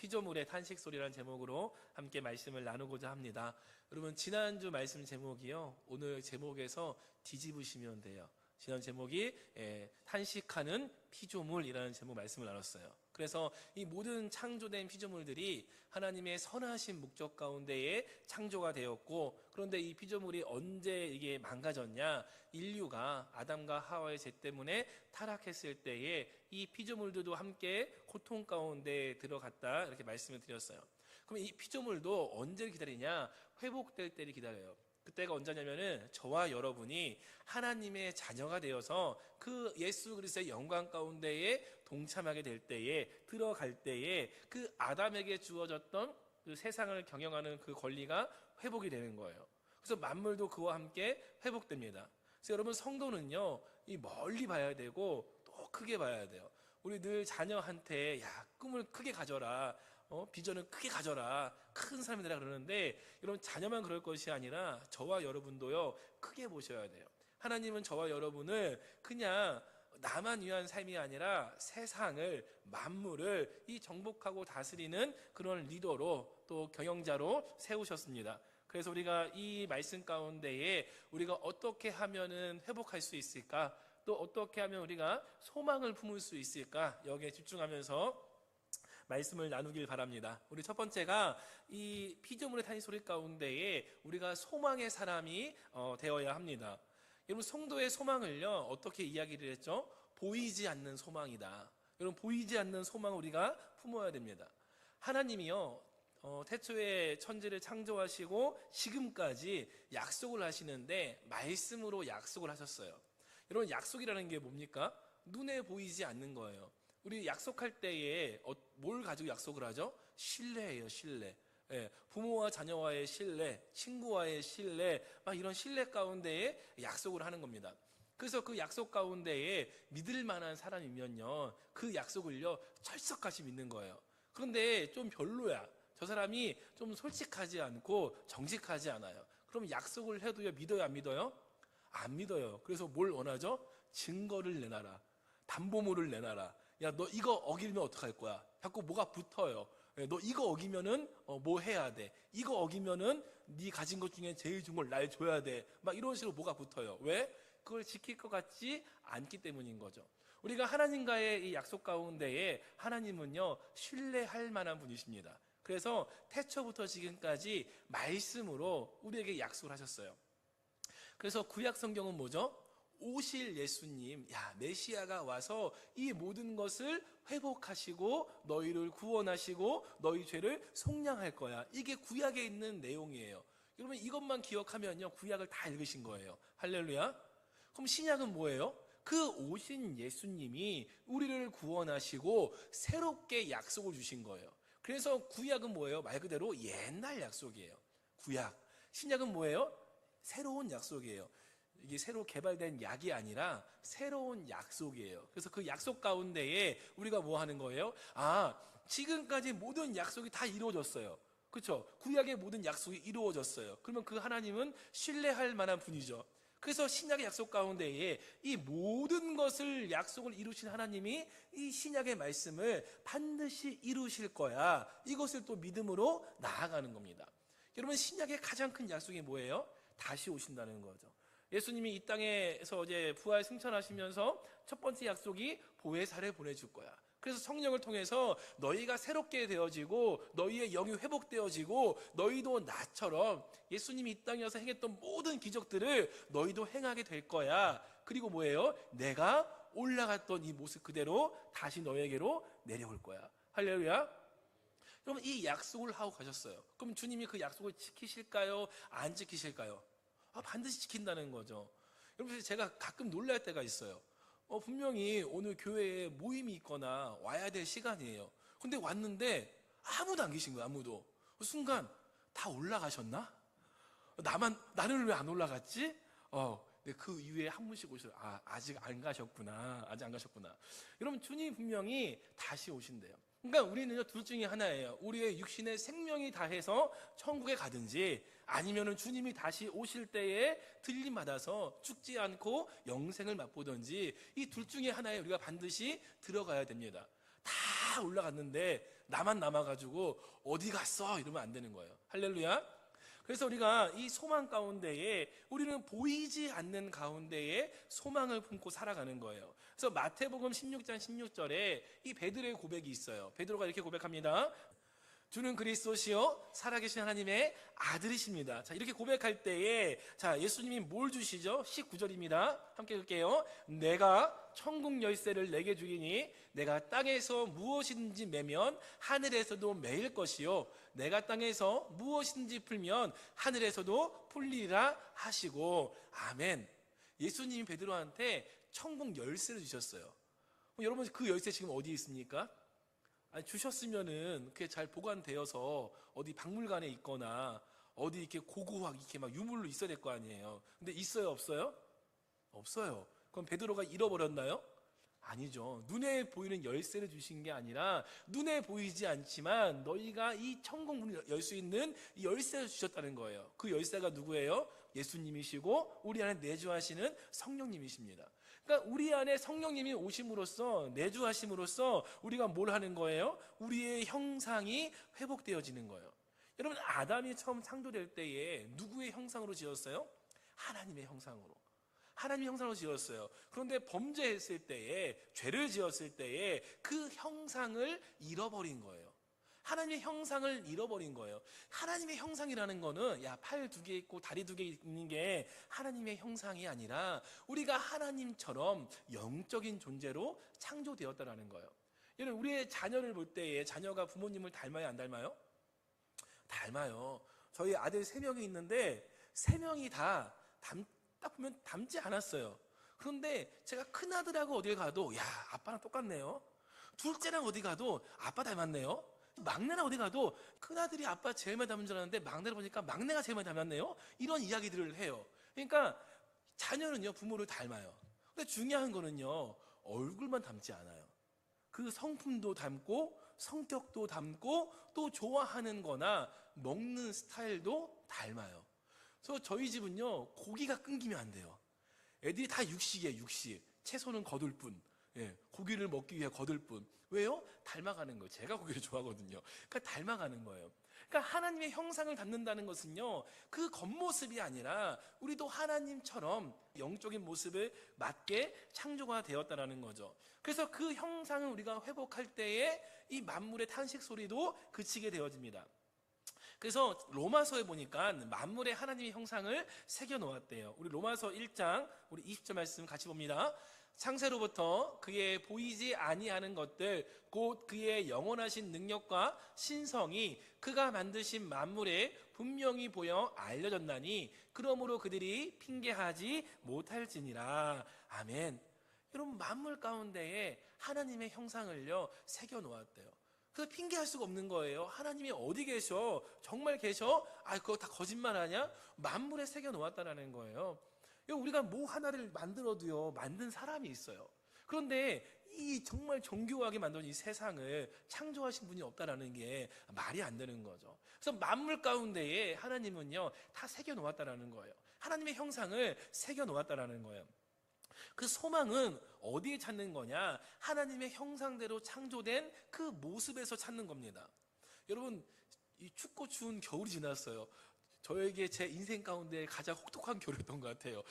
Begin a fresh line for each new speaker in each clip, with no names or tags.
피조물의 탄식 소리라는 제목으로 함께 말씀을 나누고자 합니다. 여러분, 지난주 말씀 제목이요, 오늘 제목에서 뒤집으시면 돼요. 지난 제목이 탄식하는 피조물이라는 제목 말씀을 나눴어요. 그래서 이 모든 창조된 피조물들이 하나님의 선하신 목적 가운데에 창조가 되었고, 그런데 이 피조물이 언제 이게 망가졌냐? 인류가 아담과 하와의 죄 때문에 타락했을 때에 이 피조물들도 함께 고통 가운데 들어갔다, 이렇게 말씀을 드렸어요. 그럼 이 피조물도 언제를 기다리냐? 회복될 때를 기다려요. 그때가 언제냐면은 저와 여러분이 하나님의 자녀가 되어서 그 예수 그리스도의 영광 가운데에 동참하게 될 때에, 들어갈 때에 그 아담에게 주어졌던 그 세상을 경영하는 그 권리가 회복이 되는 거예요. 그래서 만물도 그와 함께 회복됩니다. 그래서 여러분, 성도는요, 이 멀리 봐야 되고 또 크게 봐야 돼요. 우리 늘 자녀한테 꿈을 크게 가져라, 비전을 크게 가져라, 큰 사람이 되라 그러는데, 여러분, 자녀만 그럴 것이 아니라 저와 여러분도요, 크게 보셔야 돼요. 하나님은 저와 여러분을 그냥 나만 위한 삶이 아니라 세상을, 만물을 이 정복하고 다스리는 그런 리더로, 또 경영자로 세우셨습니다. 그래서 우리가 이 말씀 가운데에 우리가 어떻게 하면은 회복할 수 있을까, 또 어떻게 하면 우리가 소망을 품을 수 있을까, 여기에 집중하면서 말씀을 나누길 바랍니다. 우리 첫 번째가 이 피조물의 탄식 소리 가운데에 우리가 소망의 사람이 되어야 합니다. 여러분, 성도의 소망을요, 어떻게 이야기를 했죠? 보이지 않는 소망이다. 여러분, 보이지 않는 소망을 우리가 품어야 됩니다. 하나님이요, 태초에 천지를 창조하시고 지금까지 약속을 하시는데 말씀으로 약속을 하셨어요. 여러분, 약속이라는 게 뭡니까? 눈에 보이지 않는 거예요. 우리 약속할 때에 뭘 가지고 약속을 하죠? 신뢰예요, 신뢰. 부모와 자녀와의 신뢰, 친구와의 신뢰, 막 이런 신뢰 가운데에 약속을 하는 겁니다. 그래서 그 약속 가운데에 믿을 만한 사람이면요, 그 약속을요, 철석같이 믿는 거예요. 그런데 좀 별로야, 저 사람이 좀 솔직하지 않고 정직하지 않아요. 그럼 약속을 해도요, 믿어요, 안 믿어요? 안 믿어요. 그래서 뭘 원하죠? 증거를 내놔라, 담보물을 내놔라. 야, 너 이거 어기면 어떡할 거야? 자꾸 뭐가 붙어요. 너 이거 어기면은 뭐 해야 돼? 이거 어기면은 네 가진 것 중에 제일 좋은 걸 날 줘야 돼. 막 이런 식으로 뭐가 붙어요. 왜? 그걸 지킬 것 같지 않기 때문인 거죠. 우리가 하나님과의 이 약속 가운데에 하나님은요, 신뢰할 만한 분이십니다. 그래서 태초부터 지금까지 말씀으로 우리에게 약속을 하셨어요. 그래서 구약 성경은 뭐죠? 오실 예수님, 메시아가 와서 이 모든 것을 회복하시고 너희를 구원하시고 너희 죄를 속량할 거야. 이게 구약에 있는 내용이에요. 여러분, 이것만 기억하면요, 구약을 다 읽으신 거예요. 할렐루야. 그럼 신약은 뭐예요? 그 오신 예수님이 우리를 구원하시고 새롭게 약속을 주신 거예요. 그래서 구약은 뭐예요? 말 그대로 옛날 약속이에요. 구약. 신약은 뭐예요? 새로운 약속이에요. 이게 새로 개발된 약이 아니라 새로운 약속이에요. 그래서 그 약속 가운데에 우리가 뭐 하는 거예요? 지금까지 모든 약속이 다 이루어졌어요. 그렇죠? 구약의 모든 약속이 이루어졌어요. 그러면 그 하나님은 신뢰할 만한 분이죠. 그래서 신약의 약속 가운데에 이 모든 것을 약속을 이루신 하나님이 이 신약의 말씀을 반드시 이루실 거야, 이것을 또 믿음으로 나아가는 겁니다. 여러분, 신약의 가장 큰 약속이 뭐예요? 다시 오신다는 거죠. 예수님이 이 땅에서 이제 부활 승천하시면서 첫 번째 약속이 보혜사를 보내줄 거야. 그래서 성령을 통해서 너희가 새롭게 되어지고 너희의 영이 회복되어지고 너희도 나처럼 예수님이 이 땅에 와서 행했던 모든 기적들을 너희도 행하게 될 거야. 그리고 뭐예요? 내가 올라갔던 이 모습 그대로 다시 너희에게로 내려올 거야. 할렐루야. 여러분, 이 약속을 하고 가셨어요. 그럼 주님이 그 약속을 지키실까요? 안 지키실까요? 반드시 지킨다는 거죠. 여러분, 제가 가끔 놀랄 때가 있어요. 분명히 오늘 교회에 모임이 있거나 와야 될 시간이에요. 근데 왔는데 아무도 안 계신 거예요. 아무도. 순간 다 올라가셨나? 나는 왜 안 올라갔지? 근데 그 이후에 한 분씩 오셔서 아직 안 가셨구나. 아직 안 가셨구나. 여러분, 주님이 분명히 다시 오신대요. 그러니까 우리는요, 둘 중에 하나예요. 우리의 육신의 생명이 다해서 천국에 가든지, 아니면은 주님이 다시 오실 때에 들림 받아서 죽지 않고 영생을 맛보든지, 이 둘 중에 하나에 우리가 반드시 들어가야 됩니다. 다 올라갔는데 나만 남아가지고 어디 갔어? 이러면 안 되는 거예요. 할렐루야. 그래서 우리가 이 소망 가운데에 우리는 보이지 않는 가운데에 소망을 품고 살아가는 거예요. 그래서 마태복음 16장 16절에 이 베드로의 고백이 있어요. 베드로가 이렇게 고백합니다. 주는 그리스도시요 살아계신 하나님의 아들이십니다. 자, 이렇게 고백할 때에 자, 예수님이 뭘 주시죠? 19절입니다. 함께 읽을게요. 내가 천국 열쇠를 내게 주리니 내가 땅에서 무엇이든지 매면 하늘에서도 매일 것이요 내가 땅에서 무엇이든지 풀면 하늘에서도 풀리라 하시고 아멘. 예수님이 베드로한테 천국 열쇠를 주셨어요. 여러분 그 열쇠 지금 어디에 있습니까? 아니, 주셨으면은 그게 잘 보관되어서 어디 박물관에 있거나 어디 이렇게 고고하게 이렇게 막 유물로 있어야 될 거 아니에요. 근데 있어요, 없어요? 없어요. 그럼 베드로가 잃어버렸나요? 아니죠. 눈에 보이는 열쇠를 주신 게 아니라 눈에 보이지 않지만 너희가 이 천국 문을 열 수 있는 이 열쇠를 주셨다는 거예요. 그 열쇠가 누구예요? 예수님이시고 우리 안에 내주하시는 성령님이십니다. 그러니까 우리 안에 성령님이 오심으로써 내주하심으로써 우리가 뭘 하는 거예요? 우리의 형상이 회복되어지는 거예요. 여러분 아담이 처음 창조될 때에 누구의 형상으로 지었어요? 하나님의 형상으로. 하나님의 형상으로 지었어요. 그런데 범죄했을 때에 죄를 지었을 때에 그 형상을 잃어버린 거예요. 하나님의 형상을 잃어버린 거예요. 하나님의 형상이라는 거는 팔 2개 있고 다리 2개 있는 게 하나님의 형상이 아니라 우리가 하나님처럼 영적인 존재로 창조되었다라는 거예요. 여러분 우리의 자녀를 볼 때에 자녀가 부모님을 닮아요, 안 닮아요? 닮아요. 저희 아들 3명이 있는데 3명이 다 딱 보면 닮지 않았어요. 그런데 제가 큰아들하고 어딜 가도 아빠랑 똑같네요. 둘째랑 어디 가도 아빠 닮았네요. 막내랑 어디 가도 큰아들이 아빠 제일 많이 닮은 줄 알았는데 막내를 보니까 막내가 제일 많이 닮았네요. 이런 이야기들을 해요. 그러니까 자녀는요 부모를 닮아요. 근데 중요한 거는요 얼굴만 닮지 않아요. 그 성품도 닮고 성격도 닮고 또 좋아하는 거나 먹는 스타일도 닮아요. 그래서 저희 집은요 고기가 끊기면 안 돼요. 애들이 다 육식이에요. 육식. 채소는 거둘 뿐. 고기를 먹기 위해 거둘 뿐. 왜요? 닮아가는 거예요. 제가 고기를 좋아하거든요. 그러니까 닮아가는 거예요. 그러니까 하나님의 형상을 닮는다는 것은요 그 겉모습이 아니라 우리도 하나님처럼 영적인 모습을 맞게 창조가 되었다는 거죠. 그래서 그 형상을 우리가 회복할 때에 이 만물의 탄식 소리도 그치게 되어집니다. 그래서 로마서에 보니까 만물의 하나님의 형상을 새겨 놓았대요. 우리 로마서 1장 우리 20절 말씀 같이 봅니다. 창세로부터 그의 보이지 아니하는 것들 곧 그의 영원하신 능력과 신성이 그가 만드신 만물에 분명히 보여 알려졌나니 그러므로 그들이 핑계하지 못할지니라. 아멘. 여러분 만물 가운데에 하나님의 형상을요 새겨 놓았대요. 그 핑계할 수가 없는 거예요. 하나님이 어디 계셔? 정말 계셔? 그거 다 거짓말 아니야? 만물에 새겨 놓았다라는 거예요. 우리가 뭐 하나를 만들어도요 만든 사람이 있어요. 그런데 이 정말 정교하게 만든 이 세상을 창조하신 분이 없다라는 게 말이 안 되는 거죠. 그래서 만물 가운데에 하나님은요 다 새겨 놓았다라는 거예요. 하나님의 형상을 새겨 놓았다라는 거예요. 그 소망은 어디에 찾는 거냐? 하나님의 형상대로 창조된 그 모습에서 찾는 겁니다. 여러분, 이 춥고 추운 겨울이 지났어요. 저에게 제 인생 가운데 가장 혹독한 겨울이었던 것 같아요.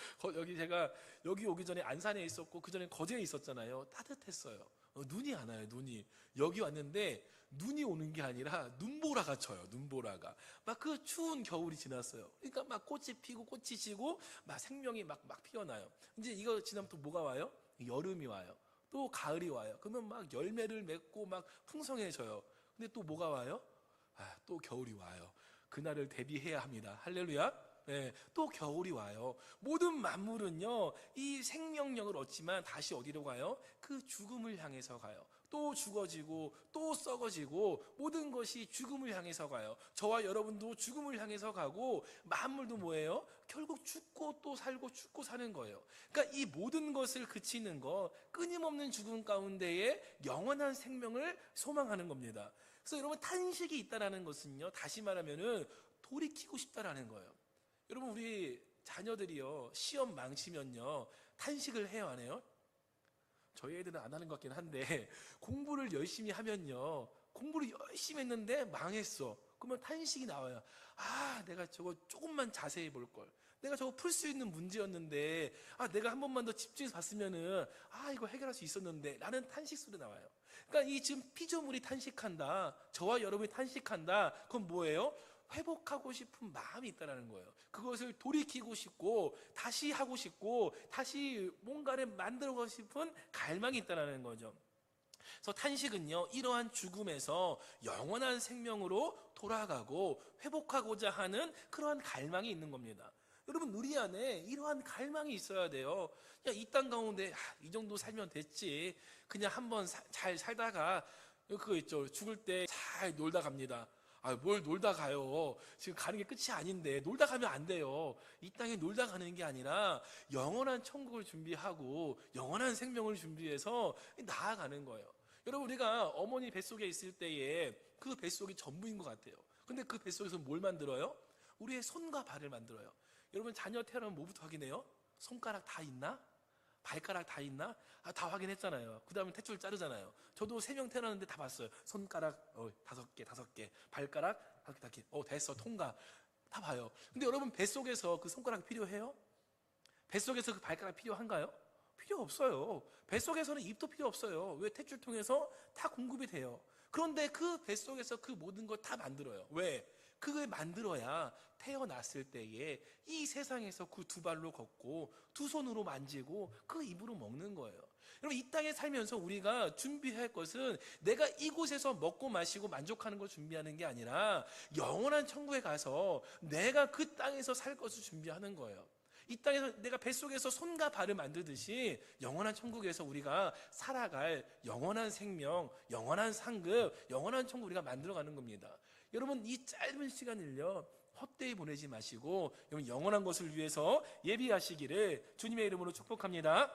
제가 여기 오기 전에 안산에 있었고 그 전에 거제에 있었잖아요. 따뜻했어요. 눈이 안 와요. 눈이. 여기 왔는데 눈이 오는 게 아니라 눈보라가 쳐요. 눈보라가. 막 그 추운 겨울이 지났어요. 그러니까 막 꽃이 피고 꽃이 지고 막 생명이 막 피어나요. 이제 이거 지나면 또 뭐가 와요? 여름이 와요. 또 가을이 와요. 그러면 막 열매를 맺고 막 풍성해져요. 근데 또 뭐가 와요? 또 겨울이 와요. 그날을 대비해야 합니다. 할렐루야. 또 겨울이 와요. 모든 만물은요 이 생명력을 얻지만 다시 어디로 가요? 그 죽음을 향해서 가요. 또 죽어지고 또 썩어지고 모든 것이 죽음을 향해서 가요. 저와 여러분도 죽음을 향해서 가고 만물도 뭐예요? 결국 죽고 또 살고 죽고 사는 거예요. 그러니까 이 모든 것을 그치는 거 끊임없는 죽음 가운데에 영원한 생명을 소망하는 겁니다. 그래서 여러분 탄식이 있다라는 것은요 다시 말하면은 돌이키고 싶다라는 거예요. 여러분 우리 자녀들이요 시험 망치면요 탄식을 해요, 안 해요? 저희 애들은 안 하는 것 같긴 한데 공부를 열심히 하면요 공부를 열심히 했는데 망했어. 그러면 탄식이 나와요. 내가 저거 조금만 자세히 볼 걸. 내가 저거 풀 수 있는 문제였는데, 내가 한 번만 더 집중해서 봤으면은, 이거 해결할 수 있었는데, 라는 탄식 소리 나와요. 그러니까 이 지금 피조물이 탄식한다, 저와 여러분이 탄식한다, 그건 뭐예요? 회복하고 싶은 마음이 있다는 거예요. 그것을 돌이키고 싶고, 다시 하고 싶고, 다시 뭔가를 만들고 싶은 갈망이 있다는 거죠. 그래서 탄식은요, 이러한 죽음에서 영원한 생명으로 돌아가고 회복하고자 하는 그러한 갈망이 있는 겁니다. 여러분, 우리 안에 이러한 갈망이 있어야 돼요. 이 땅 가운데 이 정도 살면 됐지, 그냥 한번 잘 살다가, 그거 있죠, 죽을 때 잘 놀다 갑니다. 뭘 놀다 가요. 지금 가는 게 끝이 아닌데 놀다 가면 안 돼요. 이 땅에 놀다 가는 게 아니라 영원한 천국을 준비하고 영원한 생명을 준비해서 나아가는 거예요. 여러분, 우리가 어머니 뱃속에 있을 때에 그 뱃속이 전부인 것 같아요. 근데 그 뱃속에서 뭘 만들어요? 우리의 손과 발을 만들어요. 여러분, 자녀 태어나면 뭐부터 확인해요? 손가락 다 있나? 발가락 다 있나? 다 확인했잖아요. 그 다음에 탯줄 자르잖아요. 저도 3명 태어났는데 다 봤어요. 손가락 5개, 발가락 5개, 됐어, 통과. 다 봐요. 근데 여러분, 뱃속에서 그 손가락 필요해요? 뱃속에서 그 발가락 필요한가요? 필요 없어요. 뱃속에서는 입도 필요 없어요. 왜? 탯줄 통해서 다 공급이 돼요. 그런데 그 뱃속에서 그 모든 걸 다 만들어요. 왜? 그걸 만들어야 태어났을 때에 이 세상에서 그 2발로 걷고 2손으로 만지고 그 입으로 먹는 거예요. 여러분, 이 땅에 살면서 우리가 준비할 것은 내가 이곳에서 먹고 마시고 만족하는 걸 준비하는 게 아니라 영원한 천국에 가서 내가 그 땅에서 살 것을 준비하는 거예요. 이 땅에서 내가 뱃속에서 손과 발을 만들듯이 영원한 천국에서 우리가 살아갈 영원한 생명, 영원한 상급, 영원한 천국 우리가 만들어가는 겁니다. 여러분, 이 짧은 시간을요 헛되이 보내지 마시고 여러분, 영원한 것을 위해서 예비하시기를 주님의 이름으로 축복합니다.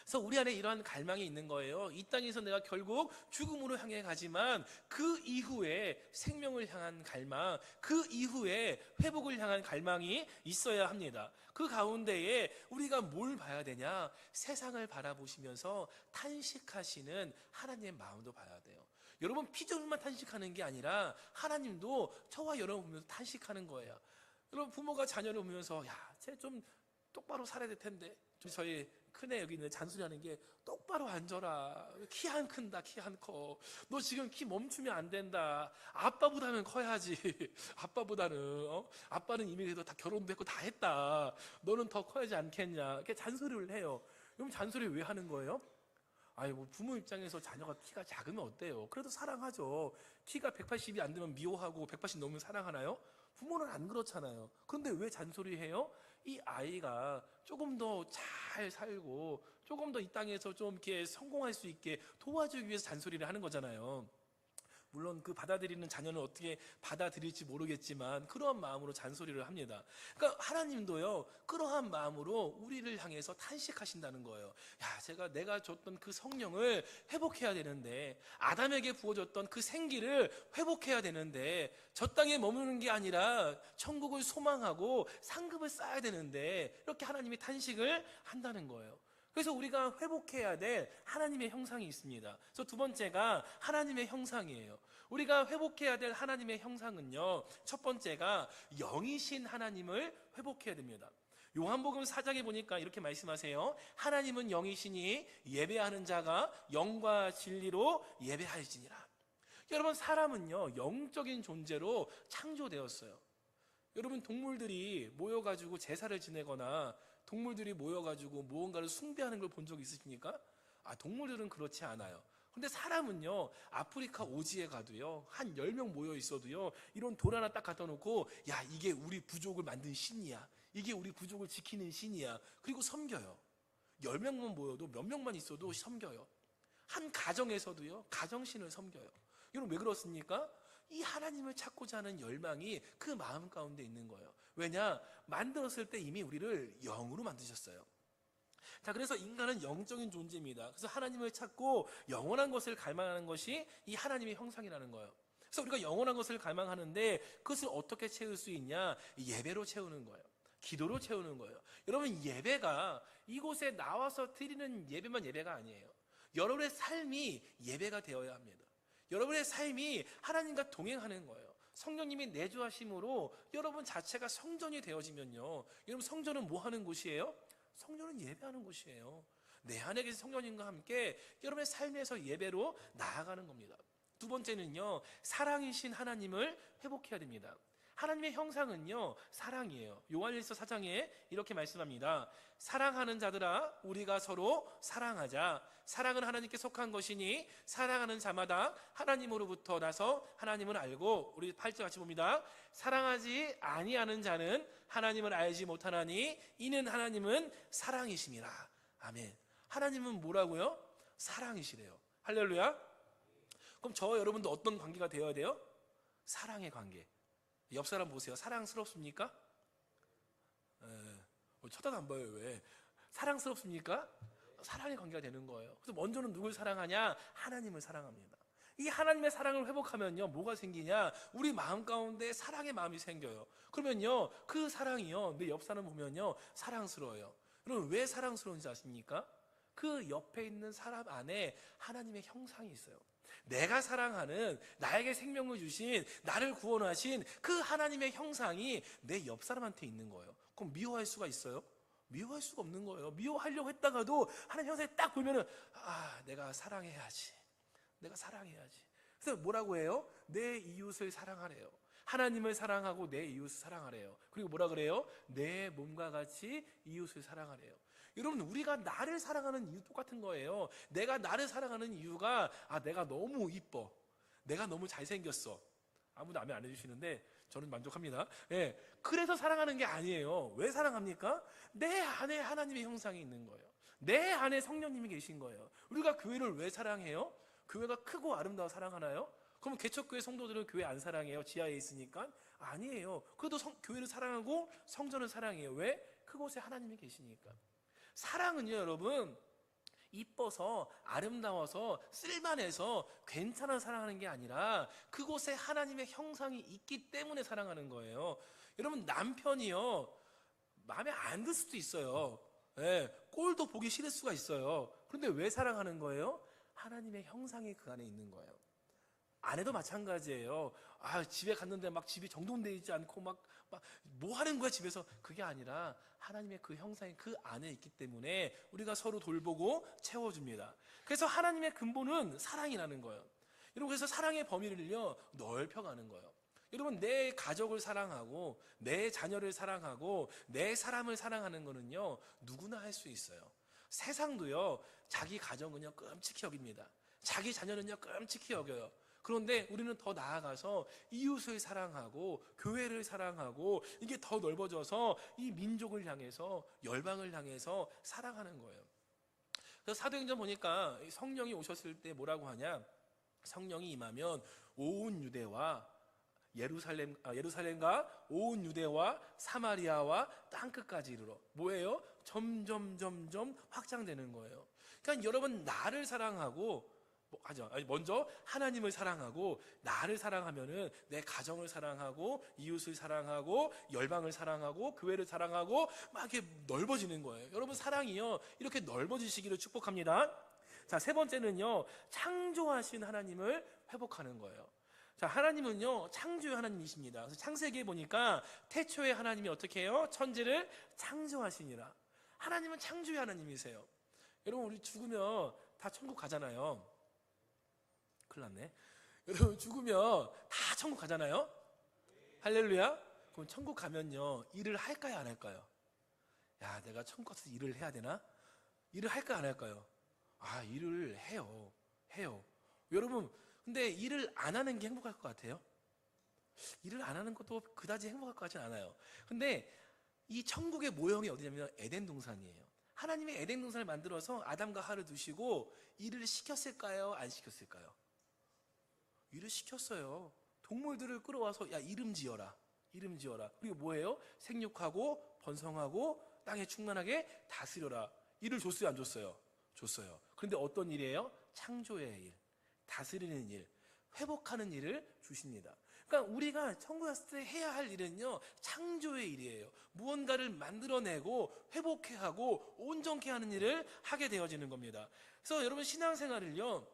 그래서 우리 안에 이러한 갈망이 있는 거예요. 이 땅에서 내가 결국 죽음으로 향해 가지만 그 이후에 생명을 향한 갈망, 그 이후에 회복을 향한 갈망이 있어야 합니다. 그 가운데에 우리가 뭘 봐야 되냐? 세상을 바라보시면서 탄식하시는 하나님의 마음도 봐야 돼요. 여러분, 피조물만 탄식하는 게 아니라 하나님도 저와 여러분 보면서 탄식하는 거예요. 여러분, 부모가 자녀를 보면서 쟤 좀 똑바로 살아야 될 텐데, 저희 큰애 여기 있는 잔소리하는 게 똑바로 앉아라. 키 안 큰다, 키 안 커. 너 지금 키 멈추면 안 된다. 아빠보다는 커야지. 아빠보다는 아빠는 이미 그래도 다 결혼도 했고 다 했다. 너는 더 커야지 않겠냐. 이렇게 잔소리를 해요. 그럼 잔소리 왜 하는 거예요? 뭐 부모 입장에서 자녀가 키가 작으면 어때요? 그래도 사랑하죠. 키가 180이 안 되면 미워하고 180 넘으면 사랑하나요? 부모는 안 그렇잖아요. 그런데 왜 잔소리해요? 이 아이가 조금 더 잘 살고 조금 더 이 땅에서 좀 이렇게 성공할 수 있게 도와주기 위해서 잔소리를 하는 거잖아요. 물론 그 받아들이는 자녀는 어떻게 받아들일지 모르겠지만 그러한 마음으로 잔소리를 합니다. 그러니까 하나님도요 그러한 마음으로 우리를 향해서 탄식하신다는 거예요. 내가 줬던 그 성령을 회복해야 되는데, 아담에게 부어줬던 그 생기를 회복해야 되는데, 저 땅에 머무는 게 아니라 천국을 소망하고 상급을 쌓아야 되는데, 이렇게 하나님이 탄식을 한다는 거예요. 그래서 우리가 회복해야 될 하나님의 형상이 있습니다. 그래서 두 번째가 하나님의 형상이에요. 우리가 회복해야 될 하나님의 형상은요, 첫 번째가 영이신 하나님을 회복해야 됩니다. 요한복음 4장에 보니까 이렇게 말씀하세요. 하나님은 영이시니 예배하는 자가 영과 진리로 예배할지니라. 여러분, 사람은요 영적인 존재로 창조되었어요. 여러분, 동물들이 모여가지고 제사를 지내거나 동물들이 모여가지고 무언가를 숭배하는 걸 본 적 있으십니까? 동물들은 그렇지 않아요. 근데 사람은요, 아프리카 오지에 가도요, 한 10명 모여 있어도요, 이런 돌 하나 딱 갖다 놓고, 이게 우리 부족을 만든 신이야. 이게 우리 부족을 지키는 신이야. 그리고 섬겨요. 10명만 모여도 몇 명만 있어도 섬겨요. 한 가정에서도요, 가정신을 섬겨요. 여러분, 왜 그렇습니까? 이 하나님을 찾고자 하는 열망이 그 마음 가운데 있는 거예요. 왜냐? 만들었을 때 이미 우리를 영으로 만드셨어요. 그래서 인간은 영적인 존재입니다. 그래서 하나님을 찾고 영원한 것을 갈망하는 것이 이 하나님의 형상이라는 거예요. 그래서 우리가 영원한 것을 갈망하는데 그것을 어떻게 채울 수 있냐? 예배로 채우는 거예요. 기도로 채우는 거예요. 여러분, 예배가 이곳에 나와서 드리는 예배만 예배가 아니에요. 여러분의 삶이 예배가 되어야 합니다. 여러분의 삶이 하나님과 동행하는 거예요. 성령님이 내주하심으로 여러분 자체가 성전이 되어지면요, 여러분 성전은 뭐 하는 곳이에요? 성전은 예배하는 곳이에요. 내 안에 계신 성령님과 함께 여러분의 삶에서 예배로 나아가는 겁니다. 두 번째는요, 사랑이신 하나님을 회복해야 됩니다. 하나님의 형상은요, 사랑이에요. 요한일서 4장에 이렇게 말씀합니다. 사랑하는 자들아, 우리가 서로 사랑하자. 사랑은 하나님께 속한 것이니 사랑하는 자마다 하나님으로부터 나서 하나님을 알고, 우리 8절 같이 봅니다. 사랑하지 아니하는 자는 하나님을 알지 못하나니 이는 하나님은 사랑이심이라. 아멘. 하나님은 뭐라고요? 사랑이시래요. 할렐루야. 그럼 저와 여러분도 어떤 관계가 되어야 돼요? 사랑의 관계. 옆 사람 보세요. 사랑스럽습니까? 쳐다도 안 봐요. 왜? 사랑스럽습니까? 사랑의 관계가 되는 거예요. 그래서 먼저는 누굴 사랑하냐? 하나님을 사랑합니다. 이 하나님의 사랑을 회복하면요, 뭐가 생기냐? 우리 마음 가운데 사랑의 마음이 생겨요. 그러면요, 그 사랑이요, 내 옆 사람 보면요, 사랑스러워요. 여러분, 왜 사랑스러운지 아십니까? 그 옆에 있는 사람 안에 하나님의 형상이 있어요. 내가 사랑하는, 나에게 생명을 주신, 나를 구원하신 그 하나님의 형상이 내 옆 사람한테 있는 거예요. 그럼 미워할 수가 있어요? 미워할 수가 없는 거예요. 미워하려고 했다가도 하나님 형상이 딱 보면은, 내가 사랑해야지. 내가 사랑해야지. 그래서 뭐라고 해요? 내 이웃을 사랑하래요. 하나님을 사랑하고 내 이웃을 사랑하래요. 그리고 뭐라 그래요? 내 몸과 같이 이웃을 사랑하래요. 여러분, 우리가 나를 사랑하는 이유 똑같은 거예요. 내가 나를 사랑하는 이유가 내가 너무 이뻐, 내가 너무 잘생겼어. 아무도 아멘 안 해주시는데 저는 만족합니다. 예, 그래서 사랑하는 게 아니에요. 왜 사랑합니까? 내 안에 하나님의 형상이 있는 거예요. 내 안에 성령님이 계신 거예요. 우리가 교회를 왜 사랑해요? 교회가 크고 아름다워 사랑하나요? 그럼 개척교회 성도들은 교회 안 사랑해요? 지하에 있으니까? 아니에요. 그래도 교회를 사랑하고 성전을 사랑해요. 왜? 그곳에 하나님이 계시니까. 사랑은요, 여러분, 이뻐서 아름다워서 쓸만해서 괜찮아 사랑하는 게 아니라 그곳에 하나님의 형상이 있기 때문에 사랑하는 거예요. 여러분, 남편이요, 마음에 안 들 수도 있어요. 예, 꼴도 보기 싫을 수가 있어요. 그런데 왜 사랑하는 거예요? 하나님의 형상이 그 안에 있는 거예요. 아내도 마찬가지예요. 집에 갔는데 막 집이 정돈되어 있지 않고 막 뭐 하는 거야 집에서? 그게 아니라 하나님의 그 형상이 그 안에 있기 때문에 우리가 서로 돌보고 채워줍니다. 그래서 하나님의 근본은 사랑이라는 거예요. 여러분, 그래서 사랑의 범위를요, 넓혀가는 거예요. 여러분, 내 가족을 사랑하고 내 자녀를 사랑하고 내 사람을 사랑하는 거는요, 누구나 할 수 있어요. 세상도요, 자기 가정은요 끔찍히 여깁니다. 자기 자녀는요 끔찍히 여겨요. 그런데 우리는 더 나아가서 이웃을 사랑하고 교회를 사랑하고 이게 더 넓어져서 이 민족을 향해서, 열방을 향해서 사랑하는 거예요. 그래서 사도행전 보니까 성령이 오셨을 때 뭐라고 하냐? 성령이 임하면 온 유대와 예루살렘과 온 유대와 사마리아와 땅끝까지 이르러 뭐예요? 점점 확장되는 거예요. 그러니까 여러분, 나를 사랑하고 먼저 하나님을 사랑하고 나를 사랑하면은 내 가정을 사랑하고 이웃을 사랑하고 열방을 사랑하고 교회를 사랑하고 막 이렇게 넓어지는 거예요. 여러분, 사랑이요, 이렇게 넓어지시기를 축복합니다. 자, 세 번째는요, 창조하신 하나님을 회복하는 거예요. 자, 하나님은요, 창조의 하나님이십니다. 그래서 창세기에 보니까 태초에 하나님이 어떻게 해요? 천지를 창조하시니라. 하나님은 창조의 하나님이세요. 여러분, 우리 죽으면 다 천국 가잖아요. 큰일 났네. 여러분, 죽으면 다 천국 가잖아요. 할렐루야. 그럼 천국 가면요, 일을 할까요, 안 할까요? 내가 천국 가서 일을 해야 되나? 일을 할까요, 안 할까요? 일을 해요. 여러분, 근데 일을 안 하는 게 행복할 것 같아요? 일을 안 하는 것도 그다지 행복할 것 같진 않아요. 근데 이 천국의 모형이 어디냐면 에덴 동산이에요. 하나님이 에덴 동산을 만들어서 아담과 하와를 두시고 일을 시켰을까요, 안 시켰을까요? 일을 시켰어요. 동물들을 끌어와서 이름 지어라. 그리고 뭐예요? 생육하고 번성하고 땅에 충만하게 다스려라. 일을 줬어요, 안 줬어요? 줬어요. 그런데 어떤 일이에요? 창조의 일, 다스리는 일, 회복하는 일을 주십니다. 그러니까 우리가 천국에 갔을 때 해야 할 일은요, 창조의 일이에요. 무언가를 만들어내고 회복해 하고 온전케 하는 일을 하게 되어지는 겁니다. 그래서 여러분, 신앙생활을요,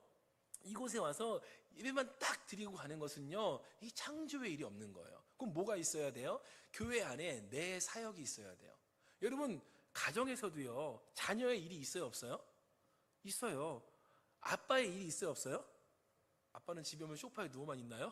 이곳에 와서 예배만 딱 드리고 가는 것은요, 이 창조의 일이 없는 거예요. 그럼 뭐가 있어야 돼요? 교회 안에 내 사역이 있어야 돼요. 여러분, 가정에서도요, 자녀의 일이 있어요, 없어요? 있어요. 아빠의 일이 있어요, 없어요? 아빠는 집에 오면 소파에 누워만 있나요?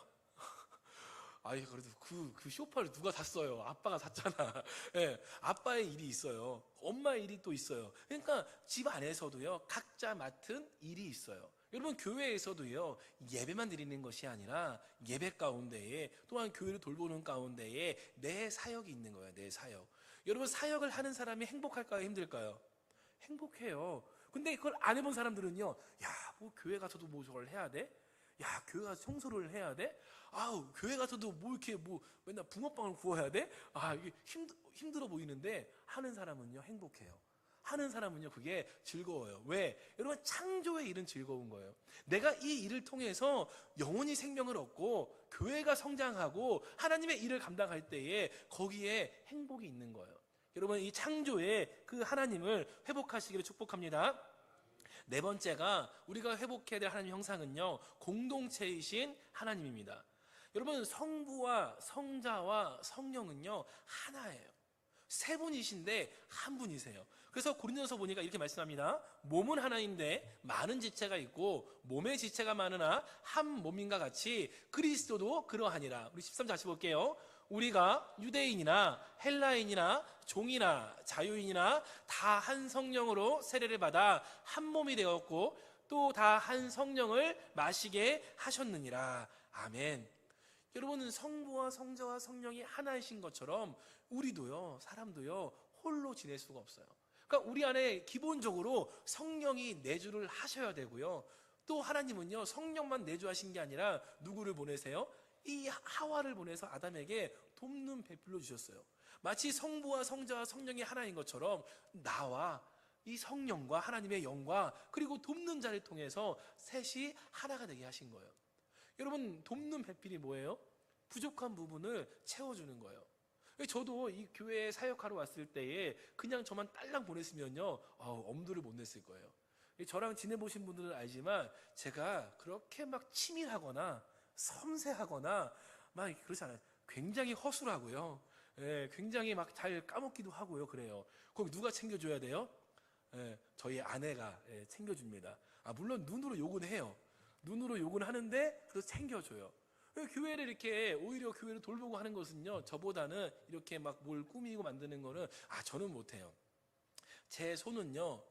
아이, 그래도 그 소파를 누가 샀어요? 아빠가 샀잖아. 예, 아빠의 일이 있어요. 엄마의 일이 또 있어요. 그러니까 집 안에서도요, 각자 맡은 일이 있어요. 여러분, 교회에서도요, 예배만 드리는 것이 아니라 예배 가운데에 또한 교회를 돌보는 가운데에 내 사역이 있는 거예요. 내 사역. 여러분, 사역을 하는 사람이 행복할까요? 힘들까요? 행복해요. 근데 그걸 안 해본 사람들은요, 야, 뭐 교회 가서도 뭐 저걸 해야 돼? 야, 교회 가서 청소를 해야 돼? 아우, 교회 가서도 뭐 이렇게 뭐 맨날 붕어빵을 구워야 돼? 아, 이게 힘들어 보이는데 하는 사람은요, 행복해요. 하는 사람은요, 그게 즐거워요. 왜? 여러분, 창조의 일은 즐거운 거예요. 내가 이 일을 통해서 영혼이 생명을 얻고 교회가 성장하고 하나님의 일을 감당할 때에 거기에 행복이 있는 거예요. 여러분, 이 창조의 그 하나님을 회복하시기를 축복합니다. 네 번째가 우리가 회복해야 될 하나님 형상은요, 공동체이신 하나님입니다. 여러분, 성부와 성자와 성령은요, 하나예요. 세 분이신데 한 분이세요. 그래서 고린도서 보니까 이렇게 말씀합니다. 몸은 하나인데 많은 지체가 있고 몸의 지체가 많으나 한 몸인가 같이 그리스도도 그러하니라. 우리 13절 다시 볼게요. 우리가 유대인이나 헬라인이나 종이나 자유인이나 다 한 성령으로 세례를 받아 한 몸이 되었고 또 다 한 성령을 마시게 하셨느니라. 아멘. 여러분은 성부와 성자와 성령이 하나이신 것처럼 우리도요, 사람도요, 홀로 지낼 수가 없어요. 그러니까 우리 안에 기본적으로 성령이 내주를 하셔야 되고요. 또 하나님은요, 성령만 내주하신 게 아니라 누구를 보내세요? 이 하와를 보내서 아담에게 돕는 배필로 주셨어요. 마치 성부와 성자와 성령이 하나인 것처럼 나와 이 성령과 하나님의 영과 그리고 돕는 자를 통해서 셋이 하나가 되게 하신 거예요. 여러분, 돕는 배필이 뭐예요? 부족한 부분을 채워주는 거예요. 저도 이 교회에 사역하러 왔을 때에 그냥 저만 딸랑 보냈으면요, 엄두를 못 냈을 거예요. 저랑 지내보신 분들은 알지만 제가 그렇게 막 치밀하거나 섬세하거나 막 그렇지 않아요. 굉장히 허술하고요. 예, 굉장히 막 잘 까먹기도 하고요. 그래요. 그럼 누가 챙겨줘야 돼요? 예, 저희 아내가 챙겨줍니다. 물론 눈으로 욕은 해요. 눈으로 욕은 하는데 그래서 챙겨줘요. 교회를 이렇게 오히려 교회를 돌보고 하는 것은요, 저보다는 이렇게 막 뭘 꾸미고 만드는 거는 저는 못해요. 제 손은요,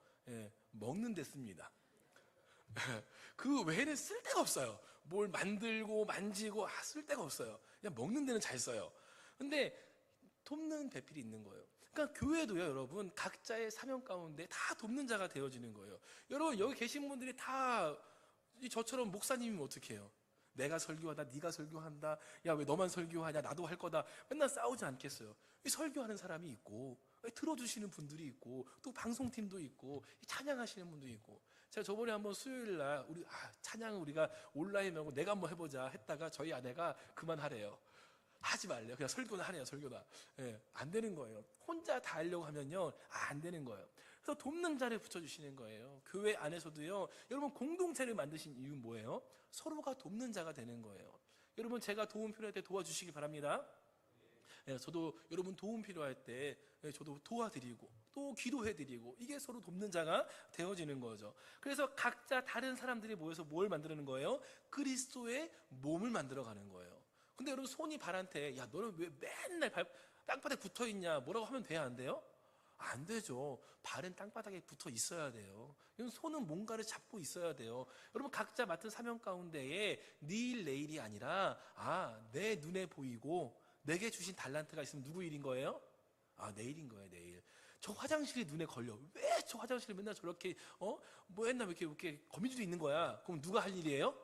먹는 데 씁니다. 그 외에는 쓸 데가 없어요. 뭘 만들고 만지고 쓸 데가 없어요. 그냥 먹는 데는 잘 써요. 근데 돕는 배필이 있는 거예요. 그러니까 교회도요, 여러분, 각자의 사명 가운데 다 돕는 자가 되어지는 거예요. 여러분, 여기 계신 분들이 다 저처럼 목사님이면 어떻게 해요? 내가 설교하다, 네가 설교한다, 야, 왜 너만 설교하냐, 나도 할 거다, 맨날 싸우지 않겠어요? 설교하는 사람이 있고 들어주시는 분들이 있고 또 방송팀도 있고 찬양하시는 분도 있고. 제가 저번에 한번 수요일날 우리 찬양을 우리가 온라인 하고 내가 한번 해보자 했다가 저희 아내가 그만하래요. 하지 말래요. 그냥 설교나 하래요. 설교나. 안 되는 거예요. 혼자 다 하려고 하면요, 안 되는 거예요. 그래서 돕는 자를 붙여주시는 거예요. 교회 안에서도요, 여러분, 공동체를 만드신 이유는 뭐예요? 서로가 돕는 자가 되는 거예요. 여러분, 제가 도움 필요할 때 도와주시기 바랍니다. 저도 여러분 도움 필요할 때 저도 도와드리고 또 기도해드리고, 이게 서로 돕는 자가 되어지는 거죠. 그래서 각자 다른 사람들이 모여서 뭘 만드는 거예요? 그리스도의 몸을 만들어가는 거예요. 근데 여러분, 손이 발한테 야, 너는 왜 맨날 땅바닥에 붙어있냐, 뭐라고 하면 돼야 안 돼요? 안 되죠. 발은 땅바닥에 붙어 있어야 돼요. 손은 뭔가를 잡고 있어야 돼요. 여러분, 각자 맡은 사명 가운데에 내일 내일이 아니라 내 눈에 보이고 내게 주신 달란트가 있으면 누구 일인 거예요? 내일인 거예요. 내일. 저 화장실이 눈에 걸려. 왜 저 화장실에 맨날 저렇게 뭐 옛날 이렇게 거미줄이 있는 거야? 그럼 누가 할 일이에요?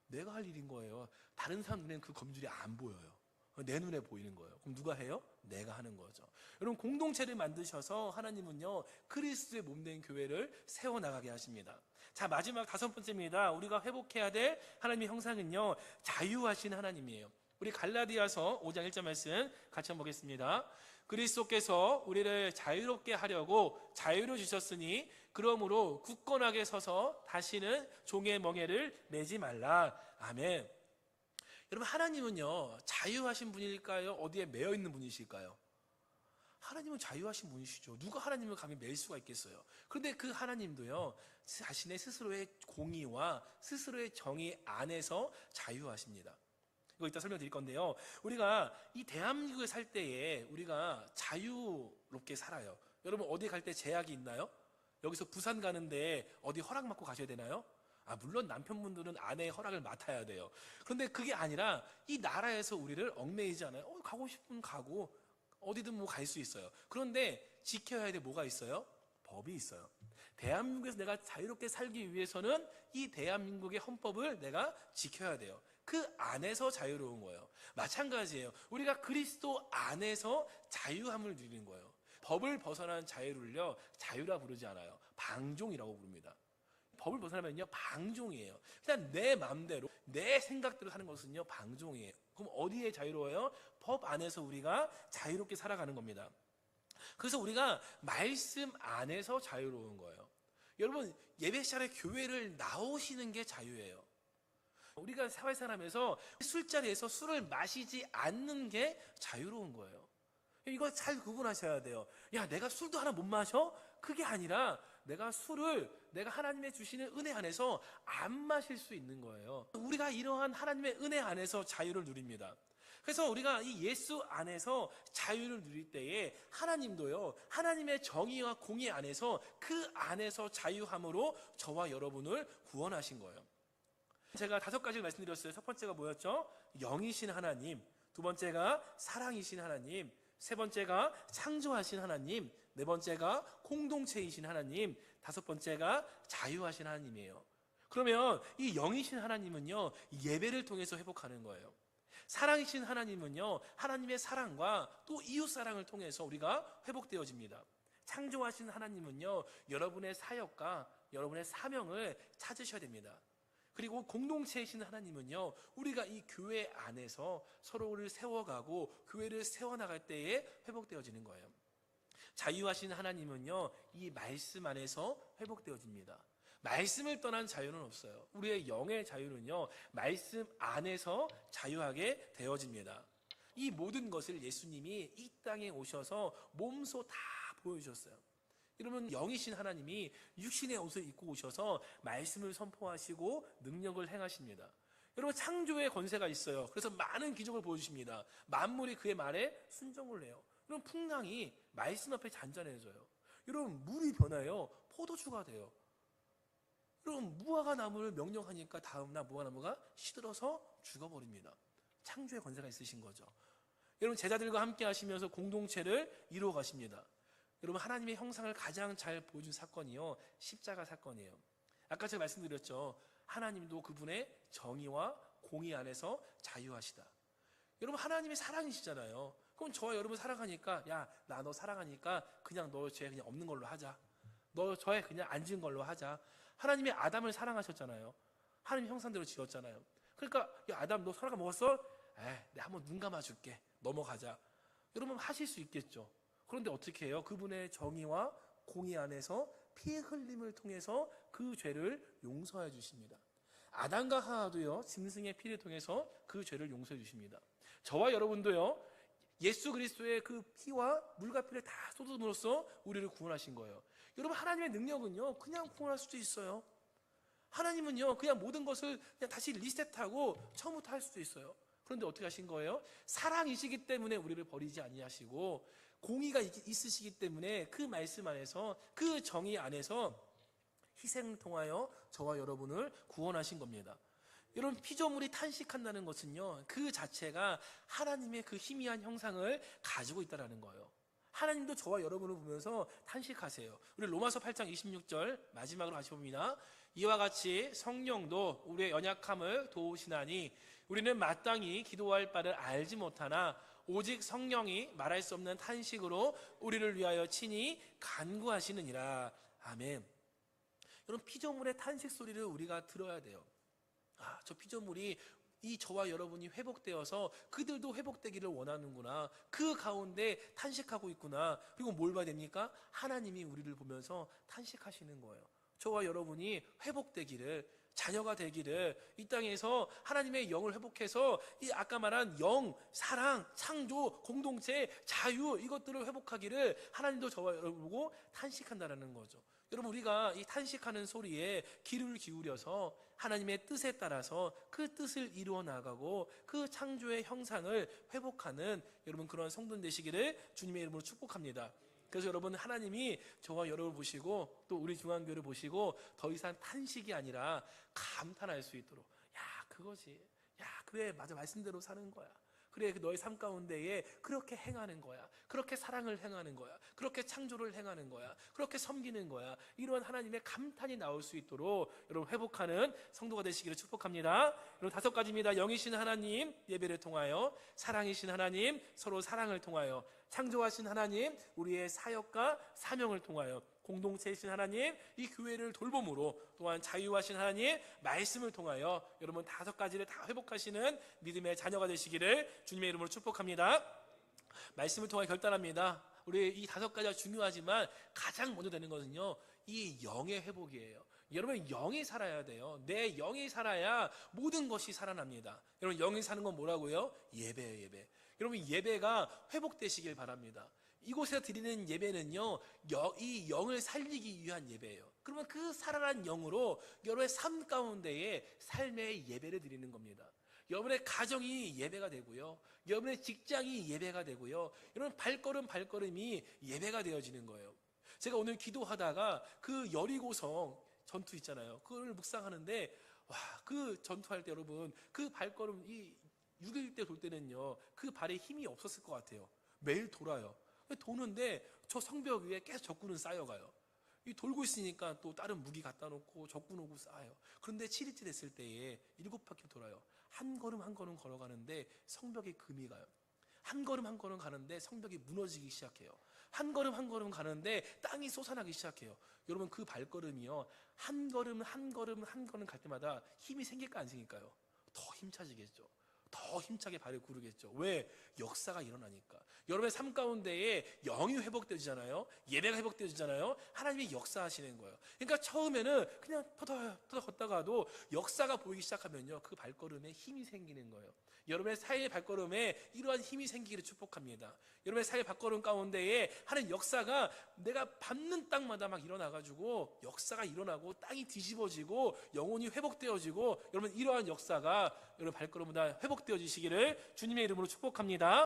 내가 할 일인 거예요. 다른 사람 눈에는 그 거미줄이 안 보여요. 내 눈에 보이는 거예요. 그럼 누가 해요? 내가 하는 거죠. 여러분, 공동체를 만드셔서 하나님은요, 그리스도의 몸된 교회를 세워나가게 하십니다. 자, 마지막 5번째입니다. 우리가 회복해야 될 하나님의 형상은요, 자유하신 하나님이에요. 우리 우리 갈라디아서 5장 1절 말씀 같이 한번 보겠습니다. 그리스도께서 우리를 자유롭게 하려고 자유를 주셨으니 그러므로 굳건하게 서서 다시는 종의 멍에를 매지 말라. 아멘. 여러분, 하나님은요 자유하신 분일까요? 어디에 매여 있는 분이실까요? 하나님은 자유하신 분이시죠. 누가 하나님을 감히 맬 수가 있겠어요? 그런데 그 하나님도요 자신의 스스로의 공의와 스스로의 정의 안에서 자유하십니다. 이거 이따 설명드릴 건데요, 우리가 이 대한민국에 살 때에 우리가 자유롭게 살아요. 여러분, 어디 갈 때 제약이 있나요? 여기서 부산 가는데 어디 허락 받고 가셔야 되나요? 물론 남편분들은 아내의 허락을 맡아야 돼요. 그런데 그게 아니라 이 나라에서 우리를 얽매이지 않아요. 가고 싶으면 가고 어디든 뭐 갈 수 있어요. 그런데 지켜야 될 뭐가 있어요? 법이 있어요. 대한민국에서 내가 자유롭게 살기 위해서는 이 대한민국의 헌법을 내가 지켜야 돼요. 그 안에서 자유로운 거예요. 마찬가지예요. 우리가 그리스도 안에서 자유함을 누리는 거예요. 법을 벗어난 자유를요 자유라 부르지 않아요. 방종이라고 부릅니다. 법을 벗어나면요 방종이에요. 그냥 내 마음대로 내 생각대로 하는 것은요 방종이에요. 그럼 어디에 자유로워요? 법 안에서 우리가 자유롭게 살아가는 겁니다. 그래서 우리가 말씀 안에서 자유로운 거예요. 여러분, 예배 시간에 교회를 나오시는 게 자유예요. 우리가 사회사람에서 술자리에서 술을 마시지 않는 게 자유로운 거예요. 이거 잘 구분하셔야 돼요. 야, 내가 술도 하나 못 마셔? 그게 아니라 내가 술을 내가 하나님의 주시는 은혜 안에서 안 마실 수 있는 거예요. 우리가 이러한 하나님의 은혜 안에서 자유를 누립니다. 그래서 우리가 이 예수 안에서 자유를 누릴 때에 하나님도요 하나님의 정의와 공의 안에서 그 안에서 자유함으로 저와 여러분을 구원하신 거예요. 제가 5가지를 말씀드렸어요. 첫 번째가 뭐였죠? 영이신 하나님. 두 번째가 사랑이신 하나님. 세 번째가 창조하신 하나님. 네 번째가 공동체이신 하나님. 다섯 번째가 자유하신 하나님이에요. 그러면 이 영이신 하나님은요 예배를 통해서 회복하는 거예요. 사랑이신 하나님은요 하나님의 사랑과 또 이웃 사랑을 통해서 우리가 회복되어집니다. 창조하신 하나님은요 여러분의 사역과 여러분의 사명을 찾으셔야 됩니다. 그리고 공동체이신 하나님은요 우리가 이 교회 안에서 서로를 세워가고 교회를 세워나갈 때에 회복되어지는 거예요. 자유하신 하나님은요 이 말씀 안에서 회복되어집니다. 말씀을 떠난 자유는 없어요. 우리의 영의 자유는요 말씀 안에서 자유하게 되어집니다. 이 모든 것을 예수님이 이 땅에 오셔서 몸소 다 보여주셨어요. 여러분, 영이신 하나님이 육신의 옷을 입고 오셔서 말씀을 선포하시고 능력을 행하십니다. 여러분, 창조의 권세가 있어요. 그래서 많은 기적을 보여주십니다. 만물이 그의 말에 순종을 해요. 여러분, 풍랑이 말씀 앞에 잔잔해져요. 여러분, 물이 변하여 포도주가 돼요. 여러분, 무화과 나무를 명령하니까 다음날 무화과나무가 시들어서 죽어버립니다. 창조의 권세가 있으신 거죠. 여러분, 제자들과 함께 하시면서 공동체를 이루어 가십니다. 여러분, 하나님의 형상을 가장 잘 보여준 사건이요 십자가 사건이에요. 아까 제가 말씀드렸죠. 하나님도 그분의 정의와 공의 안에서 자유하시다. 여러분, 하나님이 사랑이시잖아요. 그럼 저와 여러분 사랑하니까, 야, 나 너 사랑하니까 그냥 너 죄 그냥 없는 걸로 하자. 너 저에 그냥 안 지은 걸로 하자. 하나님이 아담을 사랑하셨잖아요. 하나님 형상대로 지었잖아요. 그러니까, 야, 아담 너 선악과 먹었어? 내가 한번 눈 감아줄게. 넘어가자. 여러분, 하실 수 있겠죠. 그런데 어떻게 해요? 그분의 정의와 공의 안에서 피 흘림을 통해서 그 죄를 용서해 주십니다. 아담과 하와도요 짐승의 피를 통해서 그 죄를 용서해 주십니다. 저와 여러분도요 예수 그리스도의 그 피와 물과 피를 다 쏟음으로써 우리를 구원하신 거예요. 여러분, 하나님의 능력은요 그냥 구원할 수도 있어요. 하나님은요 그냥 모든 것을 그냥 다시 리셋하고 처음부터 할 수도 있어요. 그런데 어떻게 하신 거예요? 사랑이시기 때문에 우리를 버리지 아니하시고 공의가 있으시기 때문에 그 말씀 안에서 그 정의 안에서 희생을 통하여 저와 여러분을 구원하신 겁니다. 여러분, 피조물이 탄식한다는 것은요 그 자체가 하나님의 그 희미한 형상을 가지고 있다는 거예요. 하나님도 저와 여러분을 보면서 탄식하세요. 우리 로마서 8장 26절 마지막으로 다시 봅니다. 이와 같이 성령도 우리의 연약함을 도우시나니 우리는 마땅히 기도할 바를 알지 못하나 오직 성령이 말할 수 없는 탄식으로 우리를 위하여 친히 간구하시느니라. 아멘. 여러분, 피조물의 탄식 소리를 우리가 들어야 돼요. 저 피조물이 이 저와 여러분이 회복되어서 그들도 회복되기를 원하는구나. 그 가운데 탄식하고 있구나. 그리고 뭘 봐야 됩니까? 하나님이 우리를 보면서 탄식하시는 거예요. 저와 여러분이 회복되기를, 자녀가 되기를, 이 땅에서 하나님의 영을 회복해서 이 아까 말한 영, 사랑, 창조, 공동체, 자유, 이것들을 회복하기를 하나님도 저와 여러분 보고 탄식한다라는 거죠. 여러분, 우리가 이 탄식하는 소리에 귀를 기울여서 하나님의 뜻에 따라서 그 뜻을 이루어 나가고 그 창조의 형상을 회복하는 여러분 그런 성도들 되시기를 주님의 이름으로 축복합니다. 그래서 여러분, 하나님이 저와 여러분을 보시고 또 우리 중앙교회를 보시고 더 이상 탄식이 아니라 감탄할 수 있도록, 야 그거지, 야 그래 맞아, 말씀대로 사는 거야, 그래 너의 삶 가운데에 그렇게 행하는 거야, 그렇게 사랑을 행하는 거야, 그렇게 창조를 행하는 거야, 그렇게 섬기는 거야, 이런 하나님의 감탄이 나올 수 있도록 여러분 회복하는 성도가 되시기를 축복합니다. 여러분, 5가지입니다. 영이신 하나님 예배를 통하여, 사랑이신 하나님 서로 사랑을 통하여, 창조하신 하나님 우리의 사역과 사명을 통하여, 공동체이신 하나님 이 교회를 돌봄으로, 또한 자유하신 하나님 말씀을 통하여 여러분 5가지를 다 회복하시는 믿음의 자녀가 되시기를 주님의 이름으로 축복합니다. 말씀을 통해 결단합니다. 우리 이 5가지가 중요하지만 가장 먼저 되는 것은요, 이 영의 회복이에요. 여러분, 영이 살아야 돼요. 내 영이 살아야 모든 것이 살아납니다. 여러분, 영이 사는 건 뭐라고요? 예배예요, 예배. 여러분, 예배가 회복되시길 바랍니다. 이곳에서 드리는 예배는요, 이 영을 살리기 위한 예배예요. 그러면 그 살아난 영으로 여러분의 삶 가운데에 삶의 예배를 드리는 겁니다. 여러분의 가정이 예배가 되고요, 여러분의 직장이 예배가 되고요, 여러분 발걸음이 예배가 되어지는 거예요. 제가 오늘 기도하다가 그 여리고성 전투 있잖아요, 그걸 묵상하는데, 와, 그 전투할 때 여러분 그 발걸음, 이 6일 때 돌 때는요 그 발에 힘이 없었을 것 같아요. 매일 돌아요. 도는데 저 성벽 위에 계속 적군은 쌓여가요. 이 돌고 있으니까 또 다른 무기 갖다 놓고 적군 오고 쌓여요. 그런데 7일째 됐을 때에 7바퀴 돌아요. 한 걸음 한 걸음 걸어가는데 성벽에 금이 가요. 한 걸음 한 걸음 가는데 성벽이 무너지기 시작해요. 한 걸음 한 걸음 가는데 땅이 솟아나기 시작해요. 여러분, 그 발걸음이요, 한 걸음 한 걸음 한 걸음 갈 때마다 힘이 생길까 안 생길까요? 더 힘차지겠죠. 더 힘차게 발을 구르겠죠. 왜? 역사가 일어나니까. 여러분의 삶 가운데에 영이 회복되잖아요, 예배가 회복되잖아요, 하나님이 역사하시는 거예요. 그러니까 처음에는 그냥 터덕터덕 걷다가도 역사가 보이기 시작하면요 그 발걸음에 힘이 생기는 거예요. 여러분의 사회의 발걸음에 이러한 힘이 생기기를 축복합니다. 여러분의 사회 발걸음 가운데에 하는 역사가 내가 밟는 땅마다 막 일어나가지고 역사가 일어나고 땅이 뒤집어지고 영혼이 회복되어지고, 여러분 이러한 역사가 여러분 발걸음마다 회복되어지시기를 주님의 이름으로 축복합니다.